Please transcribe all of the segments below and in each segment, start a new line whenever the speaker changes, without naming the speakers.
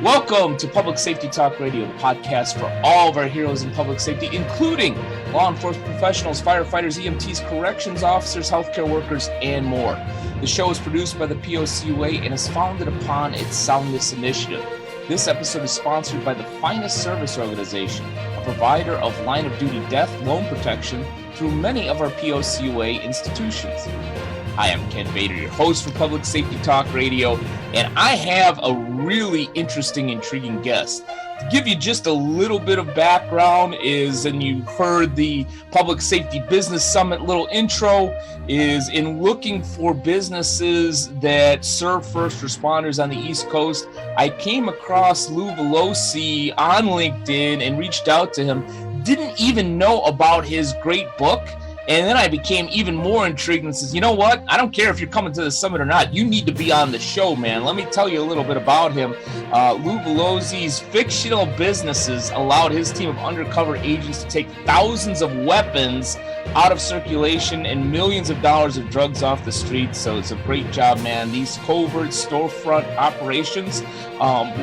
Welcome to Public Safety Talk Radio, the podcast for all of our heroes in public safety, including law enforcement professionals, firefighters, EMTs, corrections officers, healthcare workers, and more. The show is produced by the POCUA and is founded upon its Soundness Initiative. This episode is sponsored by the Finest Service Organization, a provider of line-of-duty death loan protection through many of our POCUA institutions. Hi, I'm Ken Bader, your host for Public Safety Talk Radio, and I have a really interesting, intriguing guest. To give you just a little bit of background and you heard the Public Safety Business Summit little intro, is in looking for businesses that serve first responders on the East Coast. I came across Lou Veloci on LinkedIn and reached out to him. Didn't even know about his great book. And then I became even more intrigued and says, you know what? I don't care if you're coming to the summit or not. You need to be on the show, man. Let me tell you a little bit about him. Lou Veloci's fictional businesses allowed his team of undercover agents to take thousands of weapons out of circulation and millions of dollars of drugs off the streets. So it's a great job, man. These covert storefront operations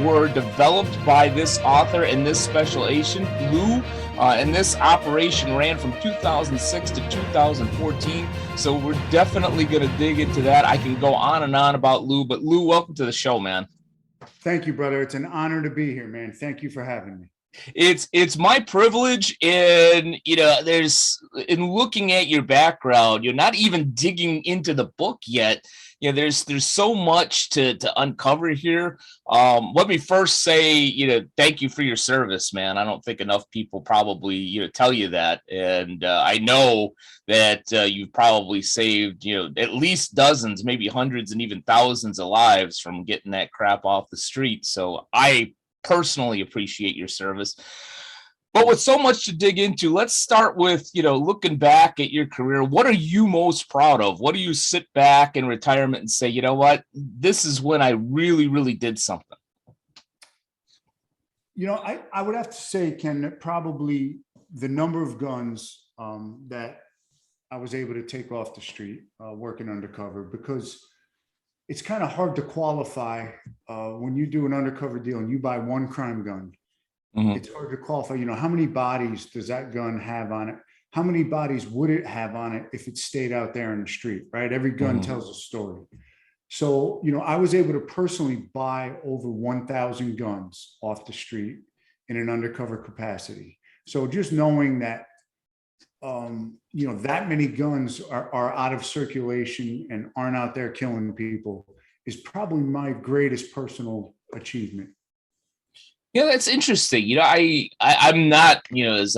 were developed by this author and this special agent, Lou. And this operation ran from 2006 to 2014. So we're definitely going to dig into that. I can go on and on about Lou, but Lou, welcome to the show, man.
Thank you, brother. It's an honor to be here, man. Thank you for having me.
It's my privilege, and there's in looking at your background, you're not even digging into the book yet. There's so much to uncover here. Let me first say, thank you for your service, man. I don't think enough people probably, tell you that. And I know that you've probably saved, at least dozens, maybe hundreds and even thousands of lives from getting that crap off the street. So I personally appreciate your service. But with so much to dig into, let's start with, looking back at your career. What are you most proud of? What do you sit back in retirement and say, you know what, this is when I really, really did something?
I would have to say, Ken, that probably the number of guns that I was able to take off the street working undercover, because it's kind of hard to qualify when you do an undercover deal and you buy one crime gun. Mm-hmm. It's hard to qualify, how many bodies does that gun have on it? How many bodies would it have on it if it stayed out there in the street, right? Every gun tells a story. So, I was able to personally buy over 1,000 guns off the street in an undercover capacity. So just knowing that, that many guns are out of circulation and aren't out there killing people is probably my greatest personal achievement.
Yeah, that's interesting. I'm not, as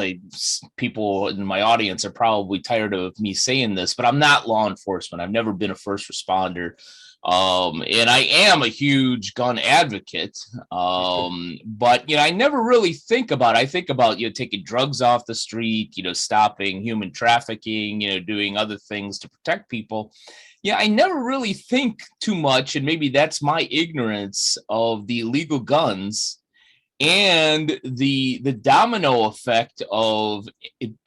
people in my audience are probably tired of me saying this, but I'm not law enforcement. I've never been a first responder. And I am a huge gun advocate. But, I never really think about it. I think about, taking drugs off the street, stopping human trafficking, doing other things to protect people. Yeah, I never really think too much, and maybe that's my ignorance of the illegal guns and the domino effect of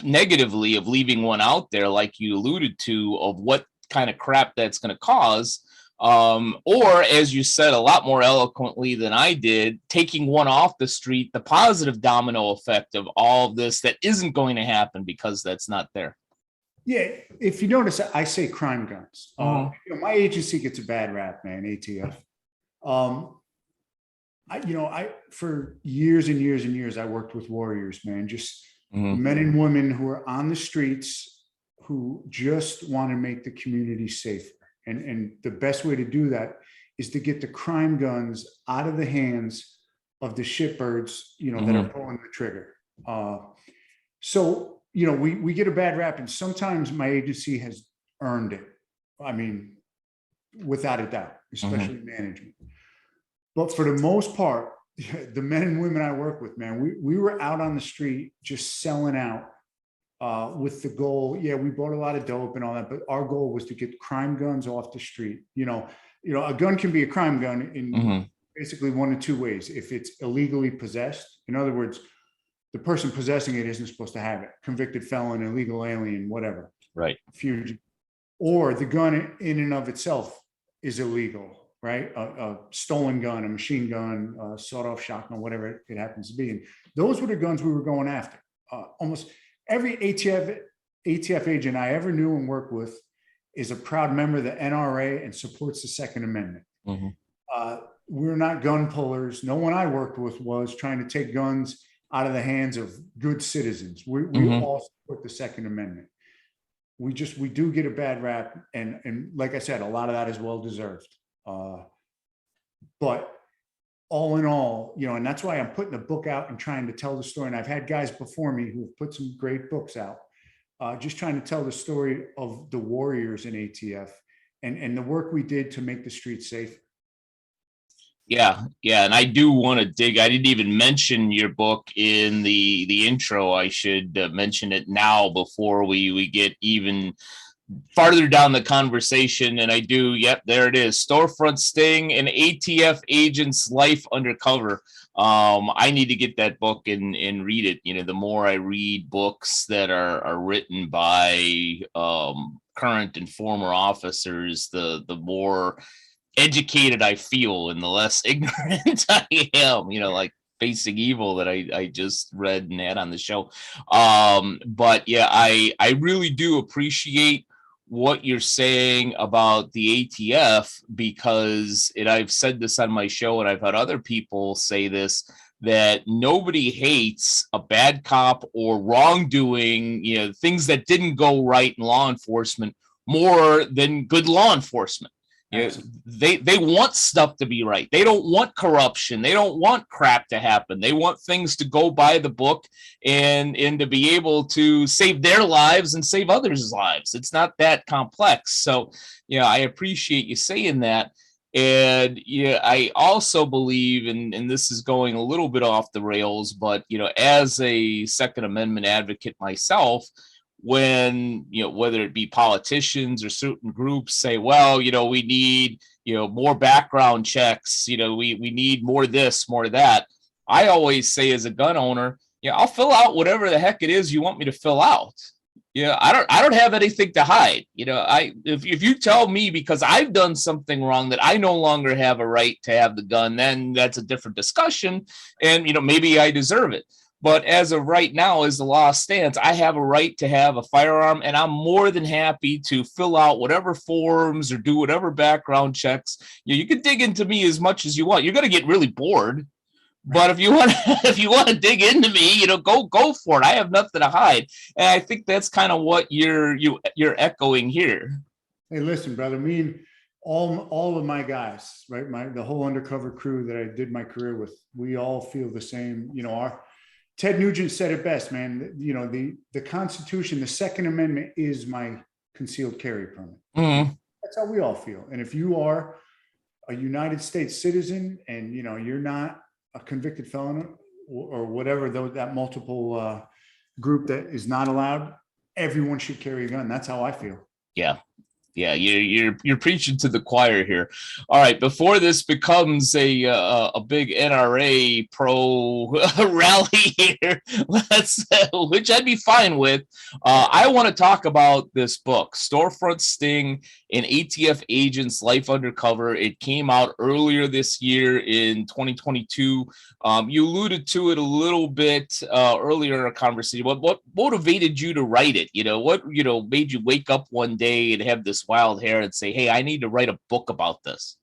negatively of leaving one out there, like you alluded to, of what kind of crap that's going to cause. Or, as you said a lot more eloquently than I did, taking one off the street, the positive domino effect of all of this that isn't going to happen because that's not there.
Yeah, if you notice, I say crime guns. My agency gets a bad rap, man, ATF. I for years and years and years, I worked with warriors, man, just men and women who are on the streets who just want to make the community safer. And the best way to do that is to get the crime guns out of the hands of the shitbirds, that are pulling the trigger. So, we get a bad rap, and sometimes my agency has earned it. I mean, without a doubt, especially management. But for the most part, the men and women I work with, man, we were out on the street just selling out with the goal. Yeah, we bought a lot of dope and all that, but our goal was to get crime guns off the street. A gun can be a crime gun in basically one of two ways. If it's illegally possessed, in other words, the person possessing it isn't supposed to have it, convicted felon, illegal alien, whatever.
Right.
Fugitive. Or the gun in and of itself is illegal, right? A stolen gun, a machine gun, a sawed-off shotgun, whatever it happens to be. And those were the guns we were going after. Almost every ATF agent I ever knew and worked with is a proud member of the NRA and supports the Second Amendment. We're not gun pullers. No one I worked with was trying to take guns out of the hands of good citizens. We all support the Second Amendment. We do get a bad rap, and like I said, a lot of that is well deserved. But all in all, and that's why I'm putting a book out and trying to tell the story. And I've had guys before me who have put some great books out, just trying to tell the story of the warriors in ATF and the work we did to make the streets safe.
Yeah. And I do want to dig. I didn't even mention your book in the intro. I should mention it now before we get even farther down the conversation. And I do. Yep, there it is. Storefront Sting, an ATF agent's life undercover. I need to get that book and read it. The more I read books that are written by current and former officers, the more educated I feel and the less ignorant I am, like Facing Evil that I just read and had on the show. But yeah, I really do appreciate what you're saying about the ATF, because I've said this on my show and I've had other people say this, that nobody hates a bad cop or wrongdoing, things that didn't go right in law enforcement more than good law enforcement. They want stuff to be right. They don't want corruption. They don't want crap to happen. They want things to go by the book and to be able to save their lives and save others' lives. It's not that complex. So, I appreciate you saying that. And I also believe, and this is going a little bit off the rails, but as a Second Amendment advocate myself, when whether it be politicians or certain groups say, well, we need more background checks, we need more this, more that, I always say, as a gun owner, I'll fill out whatever the heck it is you want me to fill out. I don't have anything to hide. If you tell me because I've done something wrong that I no longer have a right to have the gun, then that's a different discussion, and maybe I deserve it. But as of right now, as the law stands, I have a right to have a firearm, and I'm more than happy to fill out whatever forms or do whatever background checks. You can dig into me as much as you want. You're going to get really bored, but if you want to dig into me, go for it. I have nothing to hide, and I think that's kind of what you're echoing here.
Hey, listen, brother. Me and all of my guys, right? The whole undercover crew that I did my career with, we all feel the same. Ted Nugent said it best, man. The Constitution, the Second Amendment is my concealed carry permit. That's how we all feel. And if you are a United States citizen and, you're not a convicted felon or whatever, that multiple group that is not allowed, everyone should carry a gun. That's how I feel.
Yeah, you're preaching to the choir here. All right, before this becomes a big NRA pro rally here, which I'd be fine with. I want to talk about this book, Storefront Sting, an ATF agent's life undercover. It came out earlier this year in 2022. You alluded to it a little bit earlier in our conversation. What motivated you to write it? What made you wake up one day and have this wild hair and say, hey, I need to write a book about this?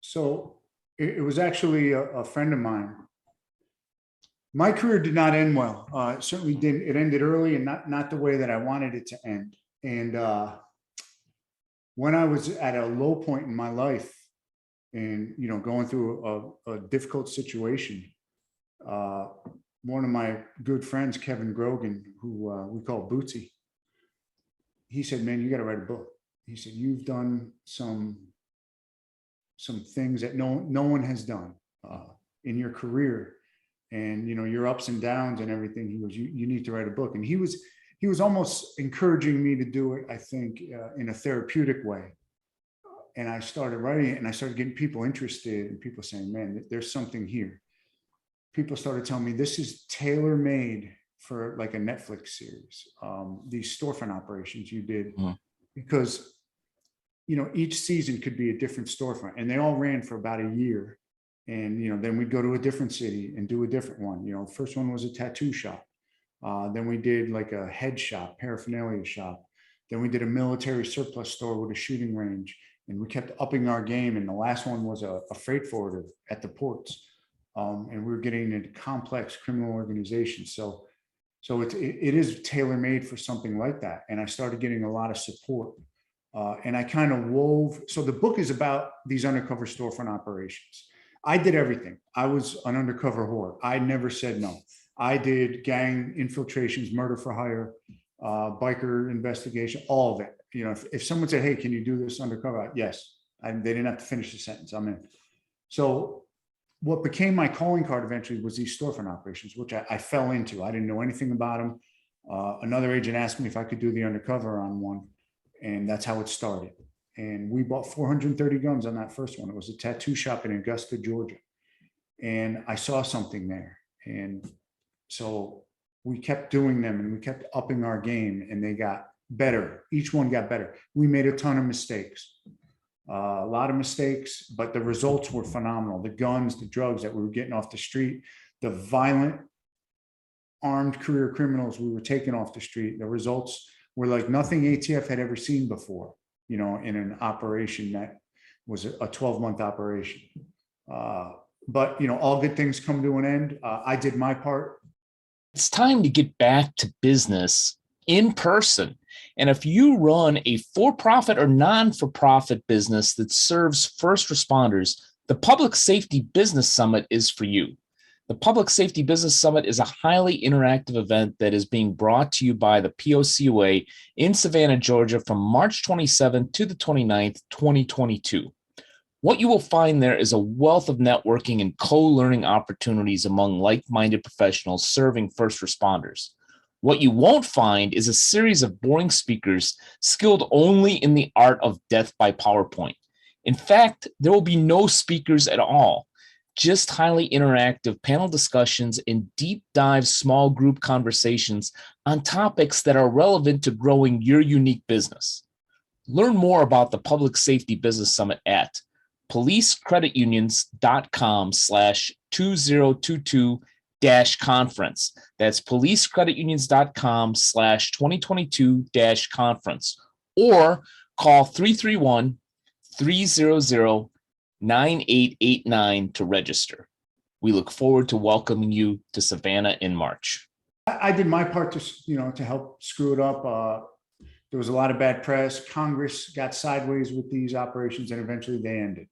So it was actually a friend of mine. My career did not end well. It certainly didn't. It ended early and not the way that I wanted it to end. And when I was at a low point in my life and, going through a difficult situation, one of my good friends, Kevin Grogan, who we call Bootsy, he said, man, you got to write a book. He said, you've done some things that no one has done in your career, and your ups and downs and everything. He goes, you need to write a book. And he was almost encouraging me to do it, I think, in a therapeutic way. And I started writing it, and I started getting people interested, and people saying, man, there's something here. People started telling me this is tailor-made for like a Netflix series, these storefront operations you did, because each season could be a different storefront, and they all ran for about a year. And, then we'd go to a different city and do a different one. First one was a tattoo shop. Then we did like a head shop, paraphernalia shop. Then we did a military surplus store with a shooting range, and we kept upping our game. And the last one was a freight forwarder at the ports. And we were getting into complex criminal organizations. So it is tailor-made for something like that. And I started getting a lot of support. And I kind of so the book is about these undercover storefront operations. I did everything. I was an undercover whore. I never said no. I did gang infiltrations, murder for hire, biker investigation, all of it. If someone said, "Hey, can you do this undercover?" Yes. They didn't have to finish the sentence. I'm in. So what became my calling card eventually was these storefront operations, which I fell into. I didn't know anything about them. Another agent asked me if I could do the undercover on one, and that's how it started. And we bought 430 guns on that first one. It was a tattoo shop in Augusta, Georgia. And I saw something there. And so we kept doing them, and we kept upping our game, and they got better. Each one got better. We made a ton of mistakes, a lot of mistakes, but the results were phenomenal. The guns, the drugs that we were getting off the street, the violent armed career criminals we were taking off the street, the results were like nothing ATF had ever seen before, in an operation that was a 12-month operation. But, all good things come to an end. I did my part.
It's time to get back to business in person. And if you run a for-profit or non-for-profit business that serves first responders, the Public Safety Business Summit is for you. The Public Safety Business Summit is a highly interactive event that is being brought to you by the POCOA in Savannah, Georgia from March 27th to the 29th, 2022. What you will find there is a wealth of networking and co-learning opportunities among like-minded professionals serving first responders. What you won't find is a series of boring speakers skilled only in the art of death by PowerPoint. In fact, there will be no speakers at all, just highly interactive panel discussions and deep dive small group conversations on topics that are relevant to growing your unique business. Learn more about the Public Safety Business Summit at policecreditunions.com/2022-conference. That's policecreditunions.com/2022-conference, or call 331-300-9889 to register. We look forward to welcoming you to Savannah in March.
I did my part to help screw it up. There was a lot of bad press. Congress got sideways with these operations, and eventually they ended.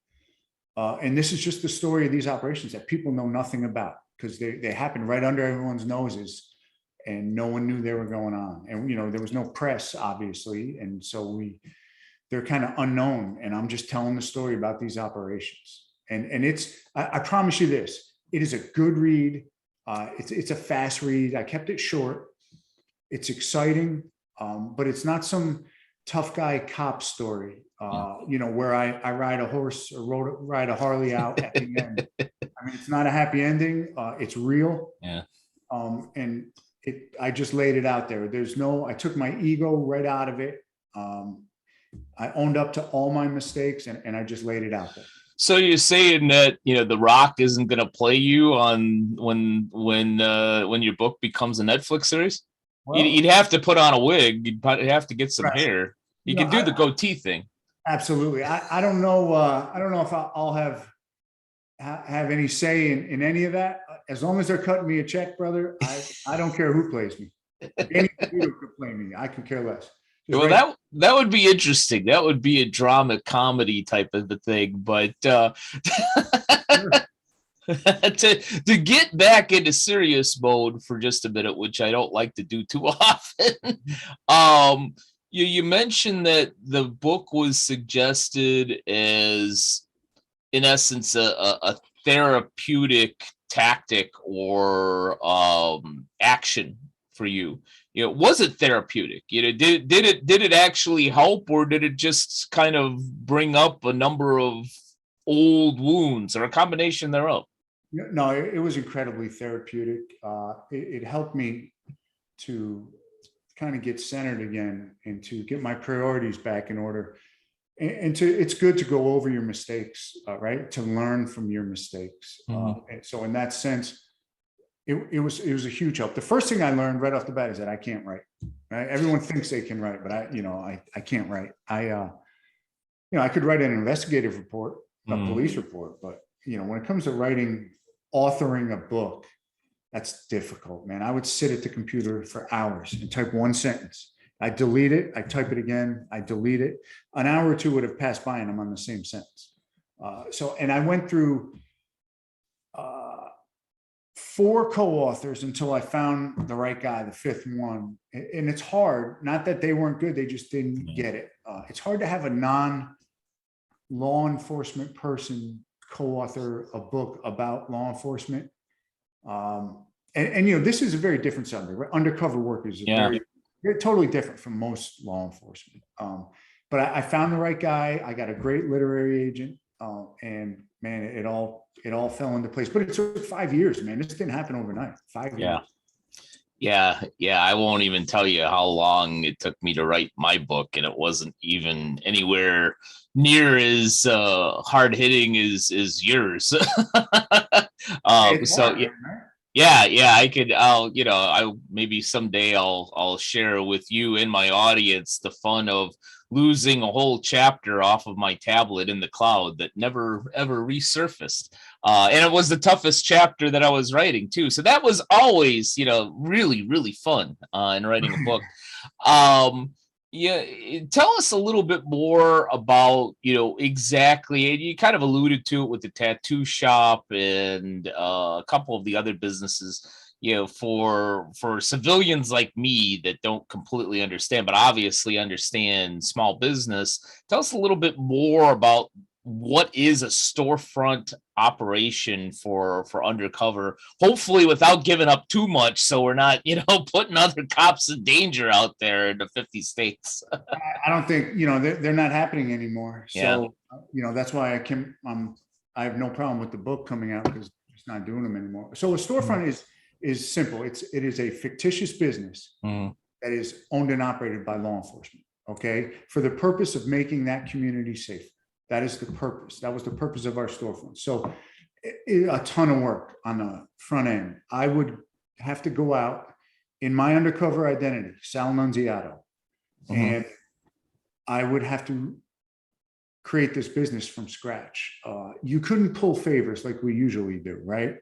And this is just the story of these operations that people know nothing about, because they happened right under everyone's noses, and no one knew they were going on. And, there was no press, obviously. And so they're kind of unknown. And I'm just telling the story about these operations. And I promise you this, it is a good read. It's a fast read. I kept it short. It's exciting, but it's not some tough guy cop story, where I ride a horse or ride a Harley out at the end. I mean, it's not a happy ending. It's real.
Yeah.
And I just laid it out there. I took my ego right out of it. I owned up to all my mistakes, and I just laid it out there.
So you're saying that, The Rock isn't going to play you on when your book becomes a Netflix series? Well, you'd have to put on a wig. You'd have to get some hair. You can do the goatee thing.
Absolutely. I don't know. I don't know if I'll have any say in any of that. As long as they're cutting me a check, brother, I don't care who plays me. Any computer could play me. I could care less.
Well, that would be interesting. That would be a drama comedy type of a thing. But to get back into serious mode for just a minute, which I don't like to do too often, you mentioned that the book was suggested as, in essence, a therapeutic tactic or action for you. Was it therapeutic? Did it actually help, or did it just kind of bring up a number of old wounds, or a combination thereof?
No, it was incredibly therapeutic. It helped me to kind of get centered again and to get my priorities back in order. it's good to go over your mistakes, right? To learn from your mistakes. And so in that sense, it was a huge help. The first thing I learned right off the bat is that I can't write. Right? Everyone thinks they can write, but I can't write. I could write an investigative report, a police report, but when it comes to writing, authoring a book, that's difficult, man. I would sit at the computer for hours and type one sentence. I delete it, I type it again, I delete it. An hour or two would have passed by and I'm on the same sentence. And I went through 4 co-authors until I found the right guy, the 5th one. And it's hard, not that they weren't good, they just didn't get it. It's hard to have a non-law enforcement person co-author a book about law enforcement. This is a very different subject, right? Undercover work is they're totally different from most law enforcement. But I found the right guy. I got a great literary agent, and man, it all fell into place. But it took 5 years, man. This didn't happen overnight. 5 years.
Yeah. I won't even tell you how long it took me to write my book, and it wasn't even anywhere near as hard hitting as yours. I could. I maybe someday I'll share with you and my audience the fun of losing a whole chapter off of my tablet in the cloud that never ever resurfaced. And it was the toughest chapter that I was writing too. So that was always, really, really fun in writing a book. Tell us a little bit more about, exactly, and you kind of alluded to it with the tattoo shop and a couple of the other businesses, for civilians like me that don't completely understand, but obviously understand small business. Tell us a little bit more about what is a storefront operation for undercover, hopefully without giving up too much, so we're not putting other cops in danger out there in the 50 states.
I don't think they're not happening anymore, so that's why I have no problem with the book coming out, because it's not doing them anymore. So a storefront is simple. It is a fictitious business that is owned and operated by law enforcement, okay, for the purpose of making that community safer. That is the purpose. That was the purpose of our storefront. So a ton of work on the front end. I would have to go out in my undercover identity, Sal Nunziato, and I would have to create this business from scratch. You couldn't pull favors like we usually do, right?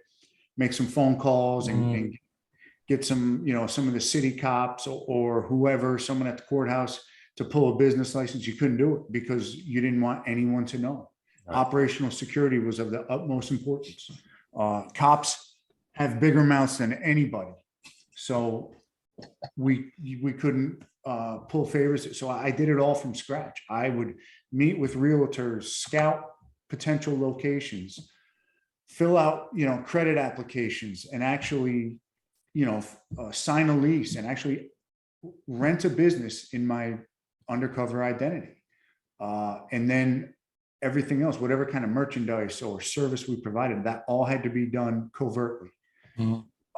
Make some phone calls and get some, some of the city cops or whoever, someone at the courthouse to pull a business license. You couldn't do it because you didn't want anyone to know. Right. Operational security was of the utmost importance. Cops have bigger mouths than anybody, so we couldn't pull favors. So I did it all from scratch. I would meet with realtors, scout potential locations, fill out credit applications, and actually sign a lease and actually rent a business in my undercover identity. And then everything else, whatever kind of merchandise or service we provided, that all had to be done covertly.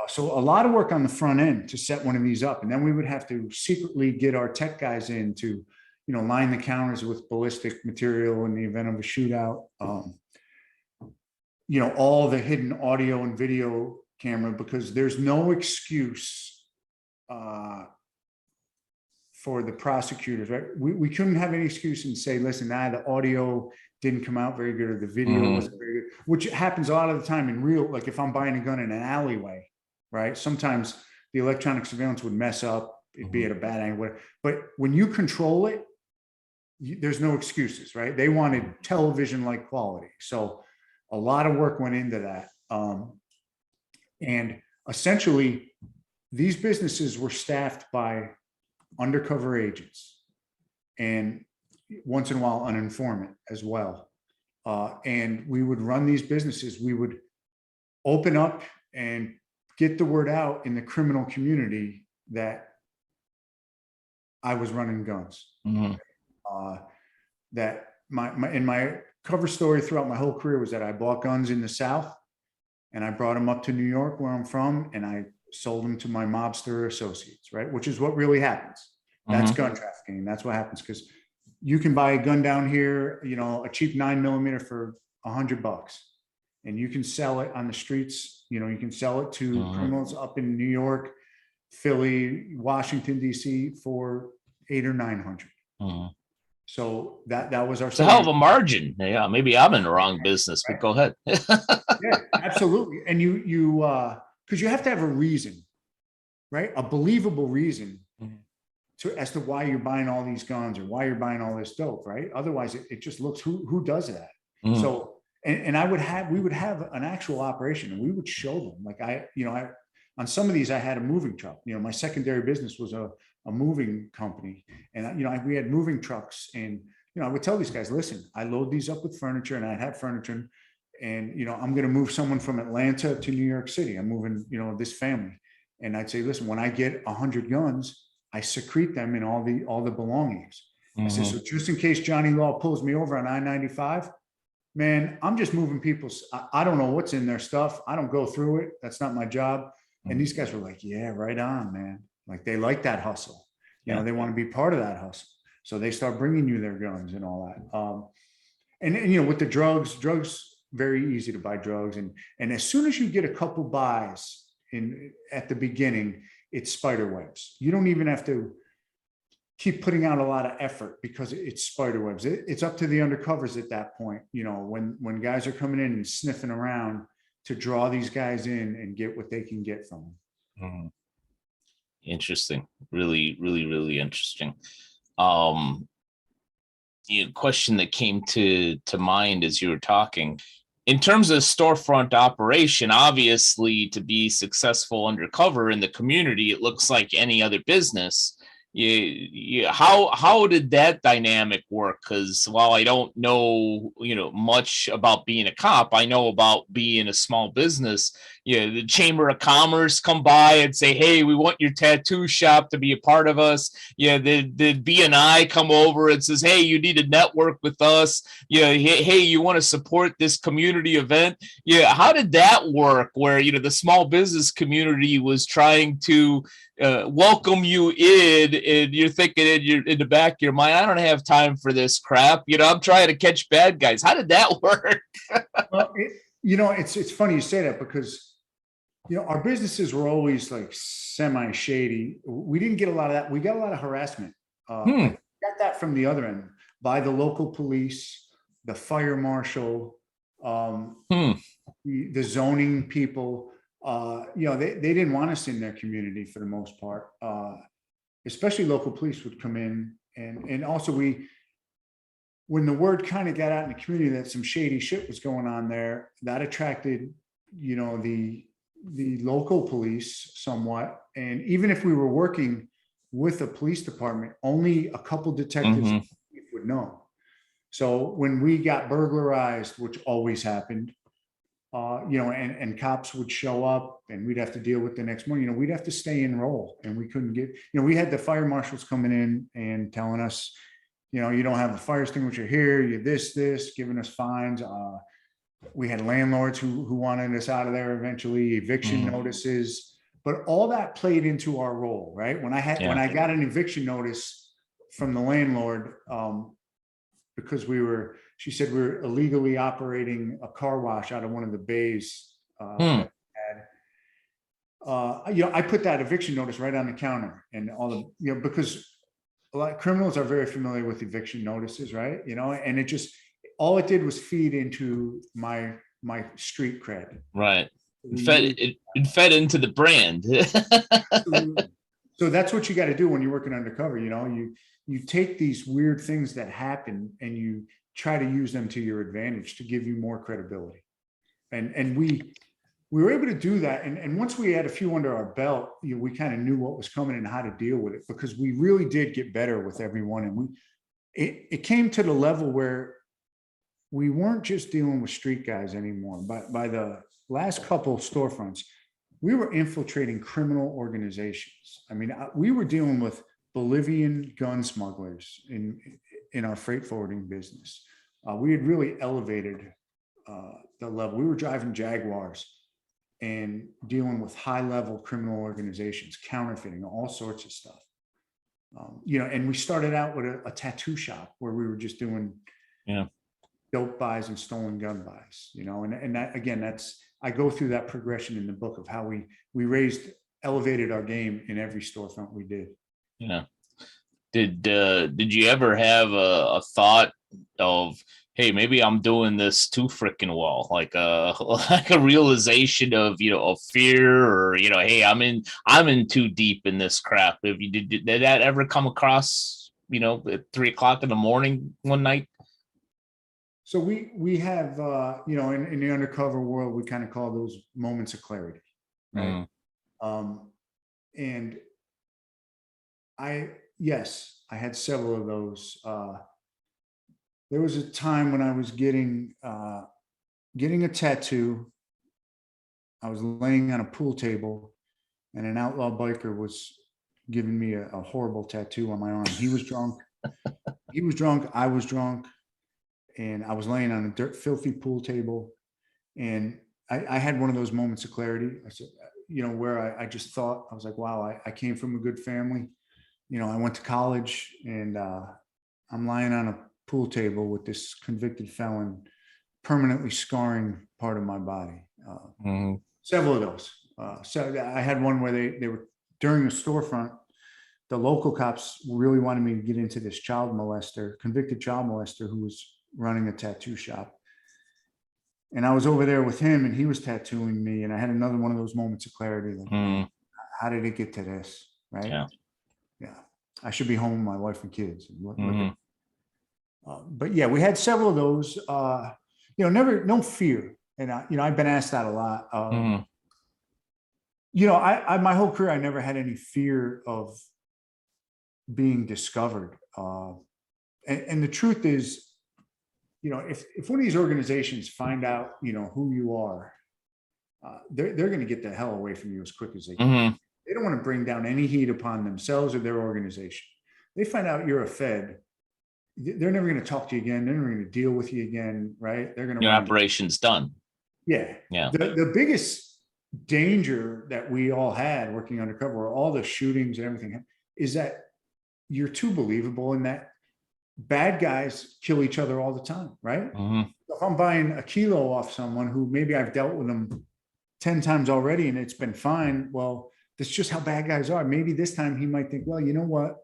So a lot of work on the front end to set one of these up. And then we would have to secretly get our tech guys in to, line the counters with ballistic material in the event of a shootout. All the hidden audio and video camera, because there's no excuse for the prosecutors, right? We couldn't have any excuse and say, listen, the audio didn't come out very good or the video wasn't very good, which happens a lot of the time in real, like if I'm buying a gun in an alleyway, right? Sometimes the electronic surveillance would mess up, it'd be at a bad angle, but when you control it, there's no excuses, right? They wanted television-like quality. So a lot of work went into that. And essentially these businesses were staffed by undercover agents and once in a while an informant as well. And we would run these businesses. We would open up and get the word out in the criminal community that I was running guns. That my cover story throughout my whole career was that I bought guns in the South and I brought them up to New York, where I'm from, and I sold them to my mobster associates, right? Which is what really happens. That's gun trafficking. That's what happens, because you can buy a gun down here, a cheap 9mm for $100, and you can sell it on the streets. You can sell it to criminals up in New York, Philly, Washington, D.C. for 800 or 900. So that was our.
It's a hell of a margin. Yeah, maybe I'm in the wrong business, but go ahead.
Yeah, absolutely. And because you have to have a reason, right? A believable reason as to why you're buying all these guns or why you're buying all this dope, right? Otherwise, it just looks who does that. So, and we would have an actual operation, and we would show them. Like I on some of these, I had a moving truck. My secondary business was a moving company, and we had moving trucks, and I would tell these guys, listen, I load these up with furniture, and I'd have furniture, and I'm going to move someone from Atlanta to New York City. I'm moving, this family, and I'd say, listen, when I get 100 guns, I secrete them in all the belongings. I said, so just in case Johnny Law pulls me over on I-95, man, I'm just moving people's. I don't know what's in their stuff. I don't go through it. That's not my job. And these guys were like, yeah, right on, man. Like they like that hustle. They want to be part of that hustle. So they start bringing you their guns and all that. And with the drugs, very easy to buy drugs. And as soon as you get a couple buys at the beginning, it's spider webs. You don't even have to keep putting out a lot of effort because it's spider webs. It's up to the undercovers at that point. When guys are coming in and sniffing around to draw these guys in and get what they can get from them.
Interesting. Really, really, really interesting. Question that came to mind as you were talking. In terms of storefront operation, obviously, to be successful undercover in the community, it looks like any other business. How did that dynamic work? Because while I don't know much about being a cop, I know about being a small business. The Chamber of Commerce come by and say, hey, we want your tattoo shop to be a part of us. The BNI come over and says, hey, you need to network with us. Hey, you want to support this community event. How did that work where the small business community was trying to welcome you in, and you're thinking in the back of your mind, I don't have time for this crap. I'm trying to catch bad guys. How did that work?
Well, it's funny you say that because our businesses were always like semi shady. We didn't get a lot of that. We got a lot of harassment. I got that from the other end by the local police, the fire marshal, the zoning people. They didn't want us in their community for the most part. Especially local police would come in, and also when the word kind of got out in the community that some shady shit was going on there, that attracted the local police somewhat. And even if we were working with a police department, only a couple detectives would know. So when we got burglarized, which always happened, and cops would show up and we'd have to deal with the next morning, we'd have to stay in role, and we couldn't get, we had the fire marshals coming in and telling us, you don't have a fire extinguisher here, you this, giving us fines. We had landlords who wanted us out of there eventually, eviction notices, but all that played into our role, right? When I got an eviction notice from the landlord, because she said we were illegally operating a car wash out of one of the bays. I put that eviction notice right on the counter, and all the, because a lot of criminals are very familiar with eviction notices, right? And all it did was feed into my street cred.
Right. It fed into the brand.
So that's what you got to do when you're working undercover. You take these weird things that happen and you try to use them to your advantage to give you more credibility. And we were able to do that. And once we had a few under our belt, we kind of knew what was coming and how to deal with it, because we really did get better with everyone. And it came to the level where we weren't just dealing with street guys anymore. By the last couple of storefronts, we were infiltrating criminal organizations. I mean, we were dealing with Bolivian gun smugglers in our freight forwarding business. We had really elevated the level. We were driving Jaguars and dealing with high-level criminal organizations, counterfeiting, all sorts of stuff. And we started out with a tattoo shop where we were just doing dope buys and stolen gun buys, and that, again, I go through that progression in the book of how we elevated our game in every storefront we did.
Yeah. Did you ever have a thought of, hey, maybe I'm doing this too freaking well, like a realization of of fear, or hey, I'm in too deep in this crap? If you did that ever come across at 3 o'clock in the morning one night?
So we have in the undercover world, we kind of call those moments of clarity, right? And yes, I had several of those. There was a time when I was getting a tattoo. I was laying on a pool table, and an outlaw biker was giving me a horrible tattoo on my arm. He was drunk. I was drunk, and I was laying on a filthy pool table, and I had one of those moments of clarity. I said, where I just thought, I was like, wow, I came from a good family. I went to college, and I'm lying on a pool table with this convicted felon permanently scarring part of my body. Several of those. So I had one where they were, during the storefront, the local cops really wanted me to get into this convicted child molester who was running a tattoo shop. And I was over there with him, and he was tattooing me. And I had another one of those moments of clarity. Like, how did it get to this? Right. Yeah. I should be home with my wife and kids. But yeah, we had several of those, no fear. And I've been asked that a lot. My whole career, I never had any fear of being discovered. And the truth is, if one of these organizations find out, who you are, they're going to get the hell away from you as quick as they can. They don't want to bring down any heat upon themselves or their organization. They find out you're a Fed, they're never going to talk to you again. They're never going to deal with you again, right? They're going to.
Your operation's done.
Yeah. The biggest danger that we all had working undercover, all the shootings and everything, is that you're too believable, in that bad guys kill each other all the time, right? If I'm buying a kilo off someone who maybe I've dealt with them 10 times already and it's been fine, well, that's just how bad guys are. Maybe this time he might think, well, you know what?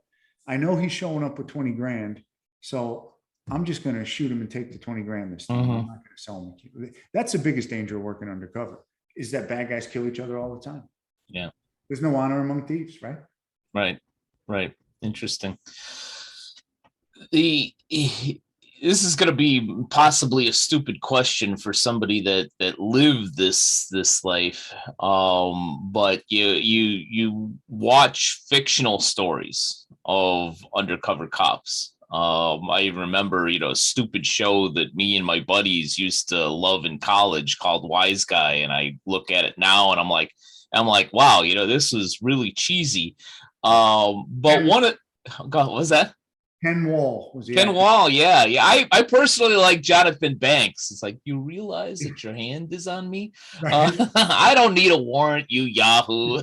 I know he's showing up with 20 grand, so I'm just going to shoot him and take the 20 grand this time. I'm not going to sell him. That's the biggest danger of working undercover, is that bad guys kill each other all the time.
Yeah.
There's no honor among thieves, right?
Right. Interesting. This is going to be possibly a stupid question for somebody that lived this life, but you watch fictional stories of undercover cops. I remember, a stupid show that me and my buddies used to love in college called Wise Guy, and I look at it now and I'm like, wow, this was really cheesy. But what was that?
Ken Wall was
Ken Wall, yeah. I personally like Jonathan Banks. It's like, you realize that your hand is on me? Right. I don't need a warrant, you Yahoo.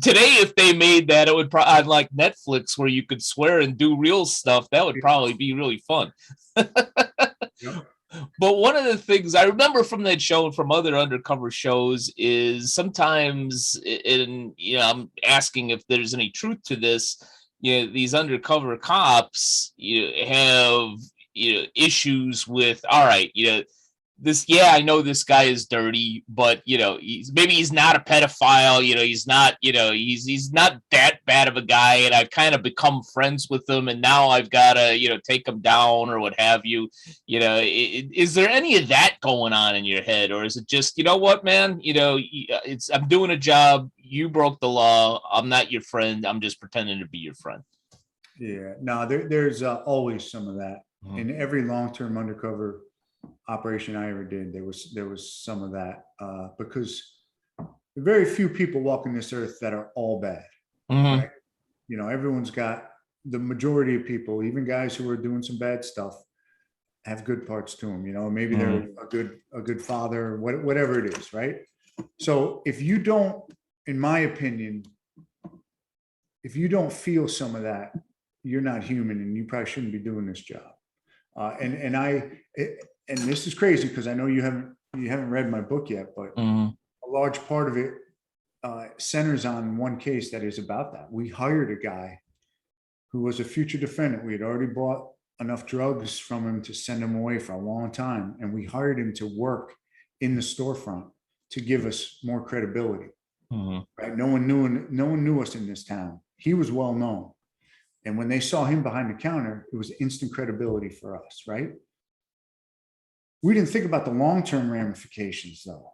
Today, if they made that, it would probably, like Netflix, where you could swear and do real stuff. That would probably be really fun. Yep. But one of the things I remember from that show and from other undercover shows is sometimes, I'm asking if there's any truth to this. These undercover cops, have, issues with, all right, this, I know this guy is dirty, but, he's not a pedophile, he's not, he's not that bad of a guy, and I've kind of become friends with him, and now I've got to, take him down or what have you. Is there any of that going on in your head, or is it just, what, man, I'm doing a job. You broke the law. I'm not your friend. I'm just pretending to be your friend.
Yeah, no, there's always some of that. In every long-term undercover operation I ever did, there was some of that, because there are very few people walking this earth that are all bad. Right? Everyone's got, the majority of people, even guys who are doing some bad stuff, have good parts to them. Maybe they're a good father, whatever it is, right? So if you don't, in my opinion, if you don't feel some of that, you're not human, and you probably shouldn't be doing this job. And this is crazy because I know you haven't read my book yet, but a large part of it centers on one case that is about that. We hired a guy who was a future defendant. We had already bought enough drugs from him to send him away for a long time, and we hired him to work in the storefront to give us more credibility. Right? No one knew us in this town. He was well known. And when they saw him behind the counter, it was instant credibility for us, right? We didn't think about the long-term ramifications, though.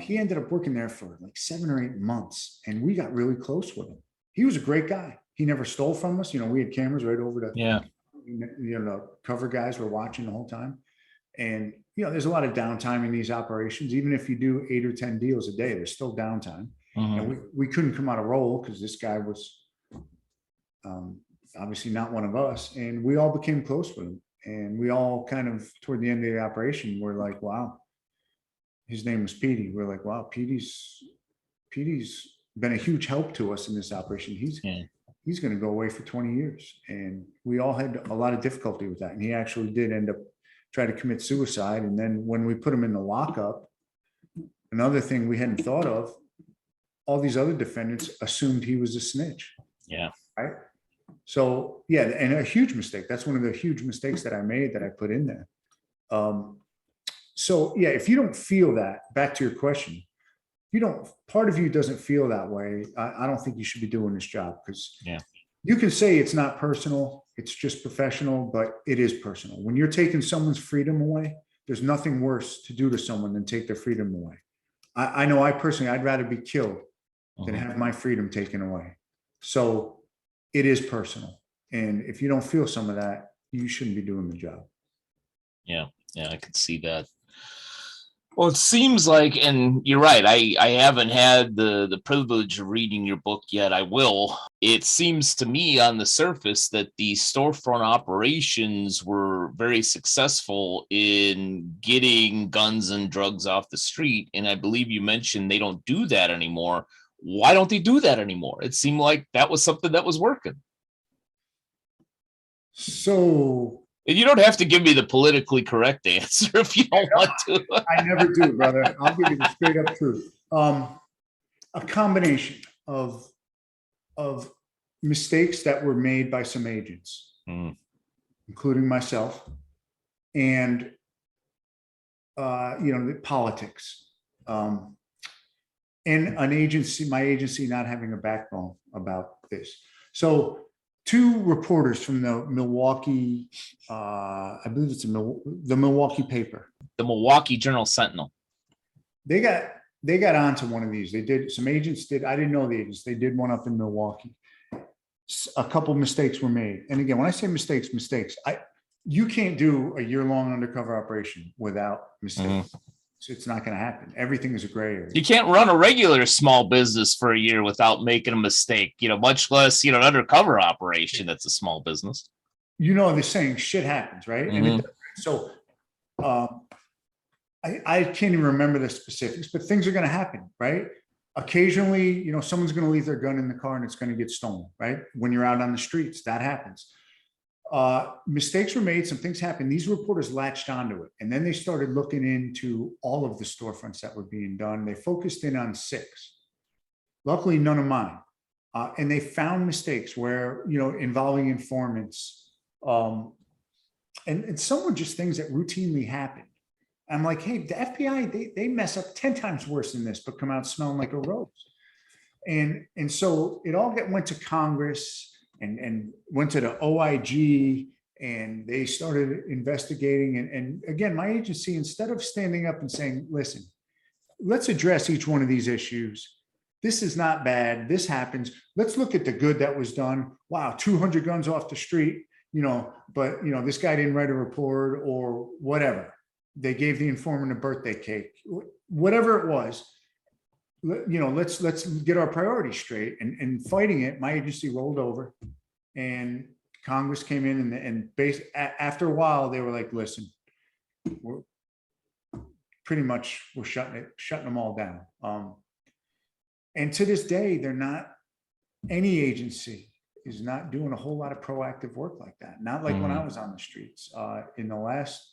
He ended up working there for like 7 or 8 months, and we got really close with him. He was a great guy. He never stole from us. We had cameras right over the cover guys were watching the whole time. And, there's a lot of downtime in these operations. Even if you do 8 or 10 deals a day, there's still downtime. And we couldn't come out of roll because this guy was obviously not one of us. And we all became close with him. And we all kind of, toward the end of the operation, were like, wow. His name was Petey. We're like, wow, Petey's been a huge help to us in this operation. He's going to go away for 20 years. And we all had a lot of difficulty with that. And he actually did end up try to commit suicide. And then when we put him in the lockup, another thing we hadn't thought of, all these other defendants assumed he was a snitch.
Yeah.
Right. So, yeah. And a huge mistake. That's one of the huge mistakes that I made that I put in there. So, yeah, if you don't feel that, back to your question, part of you doesn't feel that way. I don't think you should be doing this job, because you can say it's not personal, it's just professional, but it is personal. When you're taking someone's freedom away, there's nothing worse to do to someone than take their freedom away. I know I'd rather be killed than have my freedom taken away. So it is personal. And if you don't feel some of that, you shouldn't be doing the job.
Yeah, I could see that. Well, it seems like, and you're right, I haven't had the privilege of reading your book yet. I will. It seems to me on the surface that the storefront operations were very successful in getting guns and drugs off the street. And I believe you mentioned they don't do that anymore. Why don't they do that anymore? It seemed like that was something that was working.
So...
And you don't have to give me the politically correct answer if you don't want to.
I never do, brother. I'll give you the straight up truth. A combination of mistakes that were made by some agents, including myself, and the politics, and my agency not having a backbone about this. So 2 reporters from the Milwaukee, I believe it's the Milwaukee paper,
the Milwaukee Journal Sentinel.
They got onto one of these. They did. Some agents did. I didn't know the agents. They did one up in Milwaukee. A couple mistakes were made. And again, when I say mistakes, you can't do a year-long undercover operation without mistakes. So it's not going to happen. Everything is a gray area. You
can't run a regular small business for a year without making a mistake, much less, an undercover operation that's a small business.
The saying, shit happens, right? And so I can't even remember the specifics, but things are going to happen, right? Occasionally, someone's going to leave their gun in the car and it's going to get stolen, right? When you're out on the streets, that happens. Mistakes were made, some things happened. These reporters latched onto it. And then they started looking into all of the storefronts that were being done. They focused in on 6. Luckily, none of mine. And they found mistakes where, involving informants. And some were just things that routinely happened. I'm like, hey, the FBI, they mess up 10 times worse than this, but come out smelling like a rose. And so it all went to Congress. And went to the OIG, and they started investigating. And again, my agency, instead of standing up and saying, listen, let's address each one of these issues. This is not bad. This happens. Let's look at the good that was done. Wow, 200 guns off the street, but this guy didn't write a report or whatever. They gave the informant a birthday cake, whatever it was. Let's get our priorities straight. And fighting it, my agency rolled over, and Congress came in and after a while they were like, listen, we're shutting them all down. And to this day, they're not any agency is not doing a whole lot of proactive work like that. Not like when I was on the streets in the last,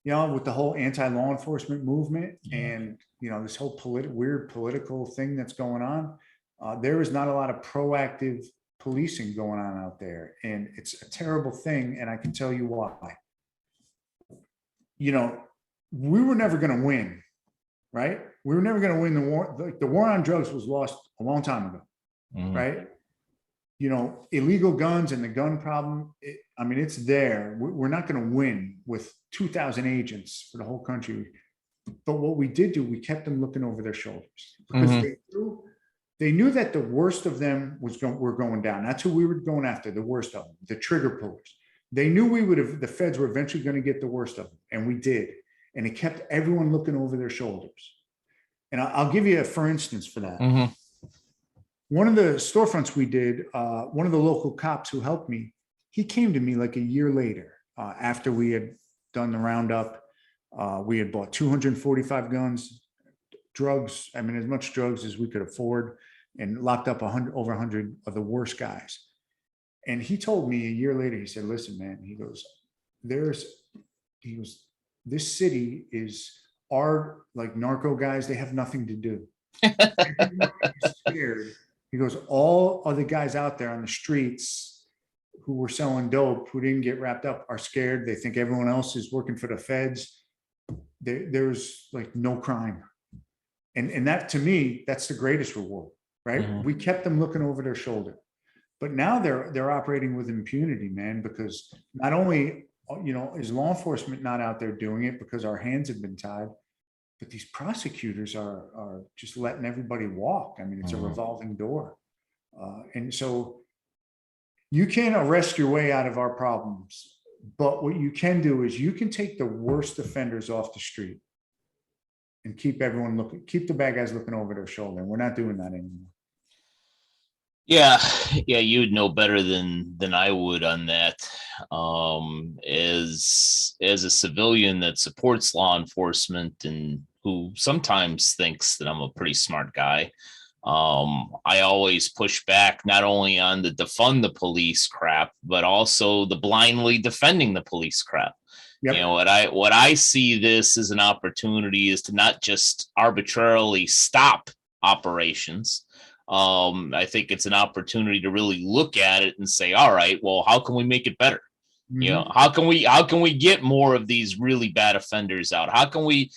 with the whole anti-law enforcement movement and, this whole weird political thing that's going on. There is not a lot of proactive policing going on out there. And it's a terrible thing. And I can tell you why. We were never going to win, right? We were never going to win the war. The war on drugs was lost a long time ago, right? Illegal guns and the gun problem, it's there. We're not going to win with 2,000 agents for the whole country. But what we did do, we kept them looking over their shoulders because they knew that the worst of them were going down. That's who we were going after, the worst of them, the trigger pullers. They knew the feds were eventually going to get the worst of them, and we did. And it kept everyone looking over their shoulders. And I'll give you a for instance for that. One of the storefronts we did, one of the local cops who helped me, he came to me like a year later after we had done the roundup. We had bought 245 guns, drugs, as much drugs as we could afford, and locked up over 100 of the worst guys. And he told me a year later, he said, listen, man, he goes, this city is our like narco guys, they have nothing to do. Everyone is scared. He goes, all of the guys out there on the streets who were selling dope, who didn't get wrapped up, are scared. They think everyone else is working for the feds. There's like no crime. And that, to me, that's the greatest reward, right? We kept them looking over their shoulder. But now they're operating with impunity, man, because not only, is law enforcement not out there doing it because our hands have been tied, but these prosecutors are just letting everybody walk. It's a revolving door. And so you can't arrest your way out of our problems. But what you can do is you can take the worst offenders off the street and keep the bad guys looking over their shoulder. And we're not doing that anymore.
Yeah, you would know better than I would on that. As a civilian that supports law enforcement and who sometimes thinks that I'm a pretty smart guy, I always push back not only on the defund the police crap, but also the blindly defending the police crap. Yep. What I see this as an opportunity is to not just arbitrarily stop operations. I think it's an opportunity to really look at it and say, all right, well, how can we make it better? How can we get more of these really bad offenders out? How can we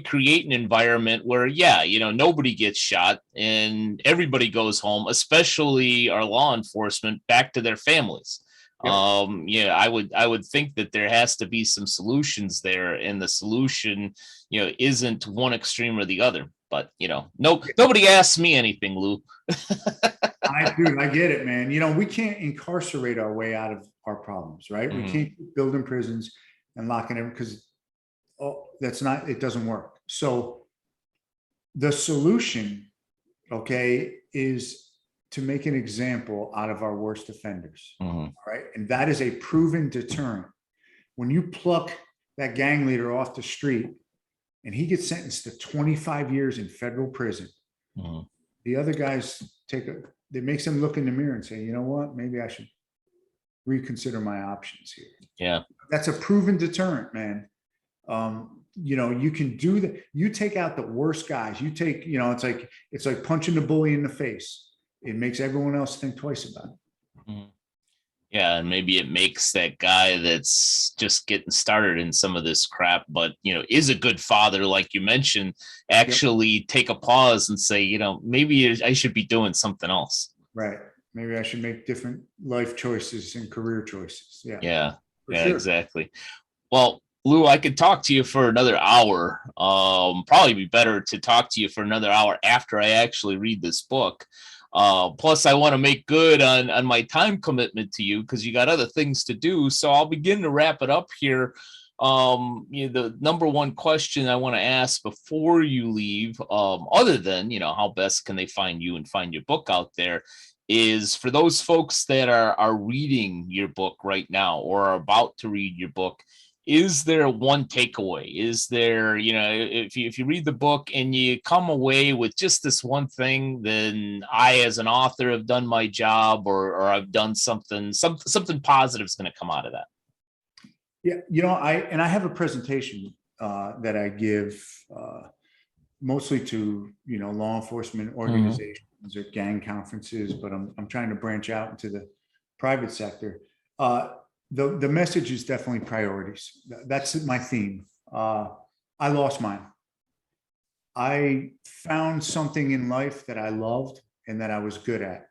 create an environment where, nobody gets shot and everybody goes home, especially our law enforcement, back to their families. Yep. I would think that there has to be some solutions there, and the solution, isn't one extreme or the other. But nobody asks me anything, Lou.
I get it, man. We can't incarcerate our way out of our problems, right? We can't keep building prisons and locking them because it doesn't work. So the solution, is to make an example out of our worst offenders, right? And that is a proven deterrent. When you pluck that gang leader off the street and he gets sentenced to 25 years in federal prison, the other guys it makes them look in the mirror and say, you know what, maybe I should reconsider my options here.
Yeah.
That's a proven deterrent, man. You can do that. You take out the worst guys. You take, it's like punching the bully in the face. It makes everyone else think twice about it.
Yeah, and maybe it makes that guy that's just getting started in some of this crap, but is a good father, like you mentioned, actually take a pause and say, maybe I should be doing something else.
Right. Maybe I should make different life choices and career choices.
Yeah,
sure.
Exactly. Well, Lou, I could talk to you for another hour. Probably be better to talk to you for another hour after I actually read this book. Plus, I want to make good on my time commitment to you because you got other things to do. So I'll begin to wrap it up here. The number one question I want to ask before you leave, other than, how best can they find you and find your book out there, is for those folks that are reading your book right now or are about to read your book, is there one takeaway? Is there, if you read the book and you come away with just this one thing, then I, as an author, have done my job, or I've done something positive is going to come out of that.
Yeah, I have a presentation that I give mostly to law enforcement organizations or gang conferences, but I'm trying to branch out into the private sector. The message is definitely priorities. That's my theme. I lost mine. I found something in life that I loved and that I was good at,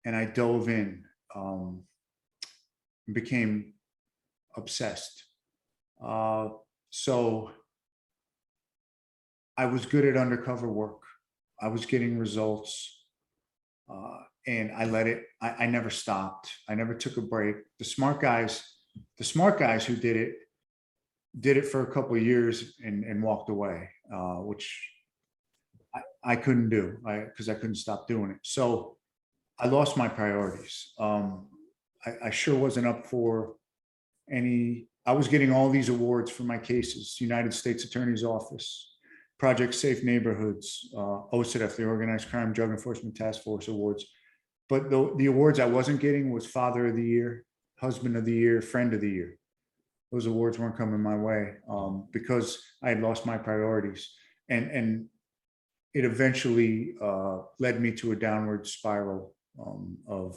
and I dove in, and became obsessed. So I was good at undercover work. I was getting results. And I let it, I never stopped. I never took a break. The smart guys who did it for a couple of years and walked away, which I couldn't do, because I couldn't stop doing it. So I lost my priorities. I sure wasn't up for I was getting all these awards for my cases: United States Attorney's Office, Project Safe Neighborhoods, OCDF, the Organized Crime Drug Enforcement Task Force awards. But the awards I wasn't getting was Father of the Year, Husband of the Year, Friend of the Year. Those awards weren't coming my way, because I had lost my priorities. And it eventually led me to a downward spiral of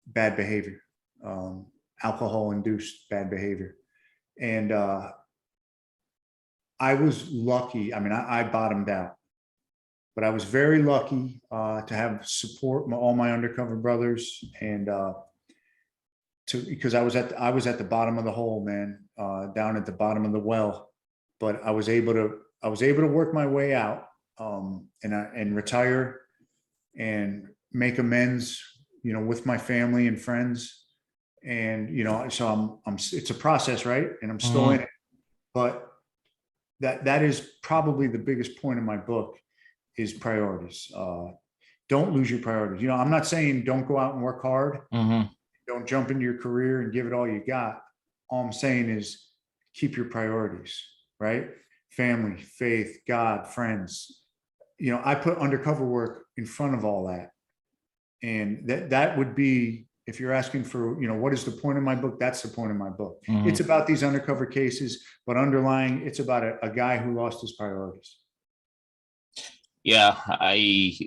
bad behavior, alcohol-induced bad behavior. And I was lucky. I mean, I bottomed out. But I was very lucky to have support, all my undercover brothers, and because I was at the bottom of the hole, man, down at the bottom of the well. But I was able to work my way out, and retire and make amends, with my family and friends, and so it's a process, right? And I'm still in it, but that is probably the biggest point in my book. Is priorities. Don't lose your priorities. I'm not saying don't go out and work hard. Don't jump into your career and give it all you got. All I'm saying is keep your priorities, right? Family, faith, God, friends. I put undercover work in front of all that. And that would be, if you're asking for, what is the point of my book? That's the point of my book. It's about these undercover cases, but underlying, it's about a guy who lost his priorities.
Yeah,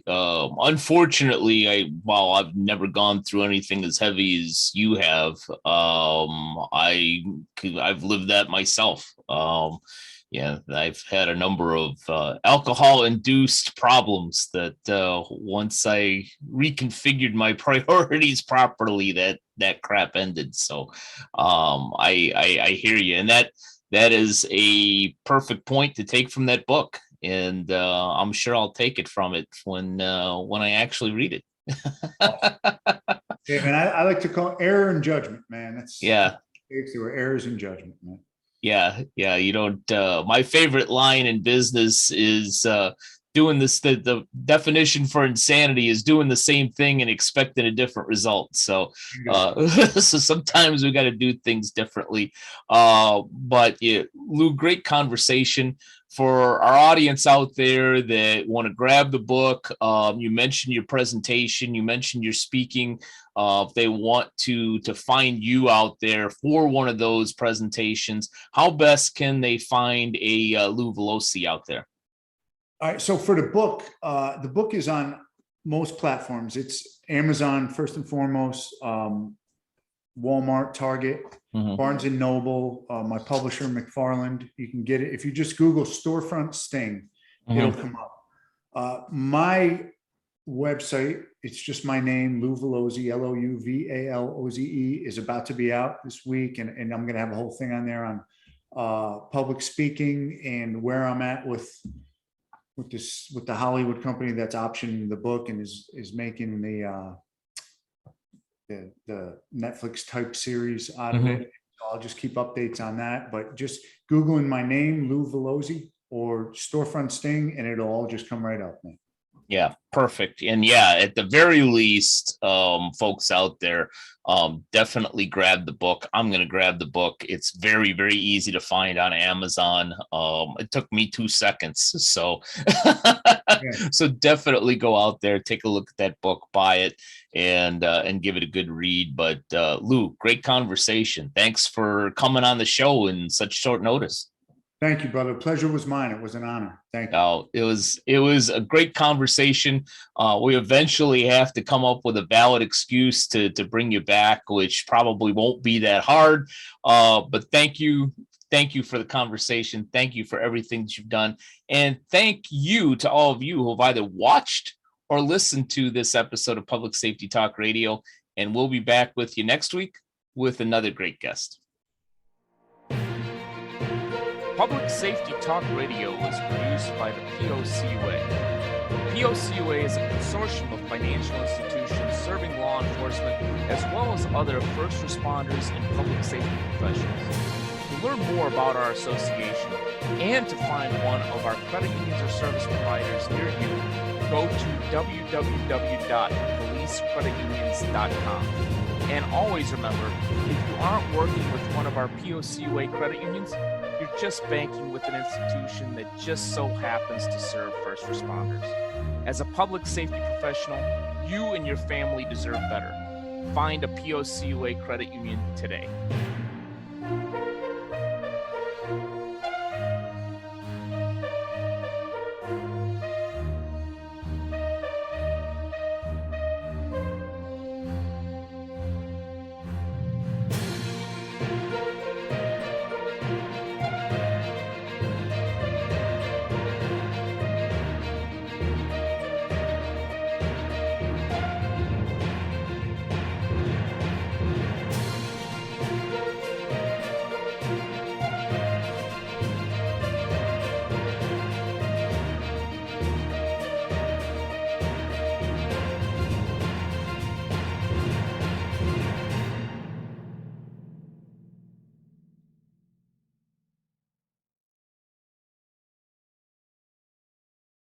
unfortunately, while I've never gone through anything as heavy as you have, I've lived that myself. Yeah, I've had a number of alcohol-induced problems that once I reconfigured my priorities properly, that crap ended. So I hear you, and that is a perfect point to take from that book. And I'm sure I'll take it from it when I actually read it.
Yeah, man, I like to call error and judgment, man.
Yeah.
There were errors in judgment, man.
Yeah. You don't. My favorite line in business is doing this. The definition for insanity is doing the same thing and expecting a different result. So, so sometimes we got to do things differently. But yeah, Lou, great conversation. For our audience out there that want to grab the book, you mentioned your presentation, you mentioned your speaking. If they want to find you out there for one of those presentations, how best can they find a Lou Velosi out there?
All right. So for the book is on most platforms. It's Amazon first and foremost, Walmart, Target, Barnes and Noble, my publisher, McFarland. You can get it. If you just Google Storefront Sting, it'll come up. My website, it's just my name, Lou Velosi, LOUVALOZE, is about to be out this week. And I'm going to have a whole thing on there on public speaking and where I'm at with the Hollywood company that's optioning the book and is making the Netflix type series out of it. So I'll just keep updates on that, but just Googling my name, Lou Velosi, or Storefront Sting, and it'll all just come right up, man.
Yeah, perfect. And yeah, at the very least, folks out there, definitely grab the book. I'm going to grab the book. It's very, very easy to find on Amazon. It took me 2 seconds. So, so definitely go out there, take a look at that book, buy it, and give it a good read. But Lou, great conversation. Thanks for coming on the show in such short notice.
Thank you, brother. Pleasure was mine. It was an honor. Thank you.
Oh, it was a great conversation. We eventually have to come up with a valid excuse to bring you back, which probably won't be that hard. But thank you for the conversation. Thank you for everything that you've done, and thank you to all of you who have either watched or listened to this episode of Public Safety Talk Radio. And we'll be back with you next week with another great guest. Public Safety Talk Radio is produced by the POCUA. The POCUA is a consortium of financial institutions serving law enforcement as well as other first responders and public safety professionals. To learn more about our association and to find one of our credit unions or service providers near you, go to www.policecreditunions.com. And always remember, if you aren't working with one of our POCUA credit unions, you're just banking with an institution that just so happens to serve first responders. As a public safety professional, you and your family deserve better. Find a POCUA credit union today.